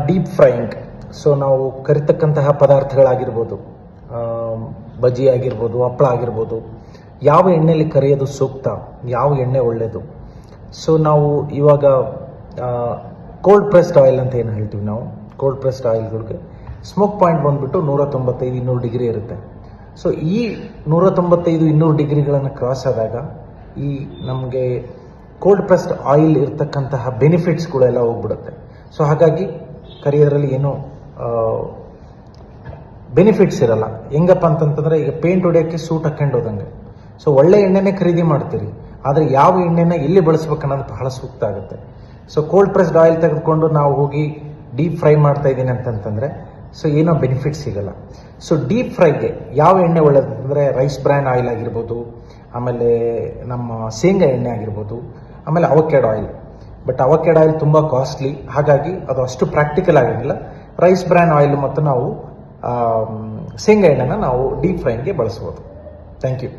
Deep frying. So ನಾವು ಕರಿತಕ್ಕಂತಹ ಪದಾರ್ಥಗಳಾಗಿರ್ಬೋದು, ಬಜ್ಜಿ ಆಗಿರ್ಬೋದು, ಹಪ್ಪಳ ಆಗಿರ್ಬೋದು, ಯಾವ ಎಣ್ಣೆಯಲ್ಲಿ ಕರಿಯೋದು ಸೂಕ್ತ, ಯಾವ ಎಣ್ಣೆ ಒಳ್ಳೆಯದು. ಸೊ ನಾವು ಇವಾಗ ಕೋಲ್ಡ್ ಪ್ರೆಸ್ಡ್ ಆಯಿಲ್ ಅಂತ ಏನು ಹೇಳ್ತೀವಿ ನಾವು, ಕೋಲ್ಡ್ ಪ್ರೆಸ್ಡ್ ಆಯಿಲ್ಗಳಿಗೆ ಸ್ಮೋಕ್ ಪಾಯಿಂಟ್ ಬಂದುಬಿಟ್ಟು 195-200 ಡಿಗ್ರಿ ಇರುತ್ತೆ. ಸೊ ಈ 195-200 ಡಿಗ್ರಿಗಳನ್ನು ಕ್ರಾಸ್ ಆದಾಗ ಈ ನಮಗೆ ಕೋಲ್ಡ್ ಪ್ರೆಸ್ಡ್ ಆಯಿಲ್ ಇರ್ತಕ್ಕಂತಹ ಬೆನಿಫಿಟ್ಸ್ಗಳೆಲ್ಲ ಹೋಗ್ಬಿಡುತ್ತೆ. ಸೊ ಹಾಗಾಗಿ ಕರಿಯೋದ್ರಲ್ಲಿ ಏನೂ ಬೆನಿಫಿಟ್ಸ್ ಇರಲ್ಲ. ಹೆಂಗಪ್ಪ ಅಂತಂತಂದರೆ, ಈಗ ಪೇಂಟ್ ಹೊಡೆಯೋಕ್ಕೆ ಸೂಟ್ ಹಾಕೊಂಡು ಹೋದಂಗೆ. ಸೊ ಒಳ್ಳೆ ಎಣ್ಣೆನೇ ಖರೀದಿ ಮಾಡ್ತೀರಿ, ಆದರೆ ಯಾವ ಎಣ್ಣೆನ ಎಲ್ಲಿ ಬಳಸ್ಬೇಕು ಅನ್ನೋದು ಬಹಳ ಸೂಕ್ತ ಆಗುತ್ತೆ. ಸೊ ಕೋಲ್ಡ್ ಪ್ರೆಸ್ಡ್ ಆಯಿಲ್ ತೆಗೆದುಕೊಂಡು ನಾವು ಹೋಗಿ ಡೀಪ್ ಫ್ರೈ ಮಾಡ್ತಾ ಇದ್ದೀನಿ ಅಂತಂತಂದರೆ ಸೊ ಏನೋ ಬೆನಿಫಿಟ್ ಸಿಗಲ್ಲ. ಸೊ ಡೀಪ್ ಫ್ರೈಗೆ ಯಾವ ಎಣ್ಣೆ ಒಳ್ಳೆಯದು ಅಂದರೆ ರೈಸ್ ಬ್ರ್ಯಾನ್ ಆಯಿಲ್ ಆಗಿರ್ಬೋದು, ಆಮೇಲೆ ನಮ್ಮ ಶೇಂಗಾ ಎಣ್ಣೆ ಆಗಿರ್ಬೋದು, ಆಮೇಲೆ avocado oil. But avocado oil ತುಂಬ ಕಾಸ್ಟ್ಲಿ, ಹಾಗಾಗಿ ಅದು ಅಷ್ಟು ಪ್ರಾಕ್ಟಿಕಲ್ ಆಗಿರಲಿಲ್ಲ. ರೈಸ್ ಬ್ರ್ಯಾನ್ ಆಯಿಲ್ ಮತ್ತು ನಾವು ಶೇಂಗಾ ಎಣ್ಣೆನ ನಾವು ಡೀಪ್ ಫ್ರೈಗೆ ಬಳಸ್ಬೋದು. Thank you.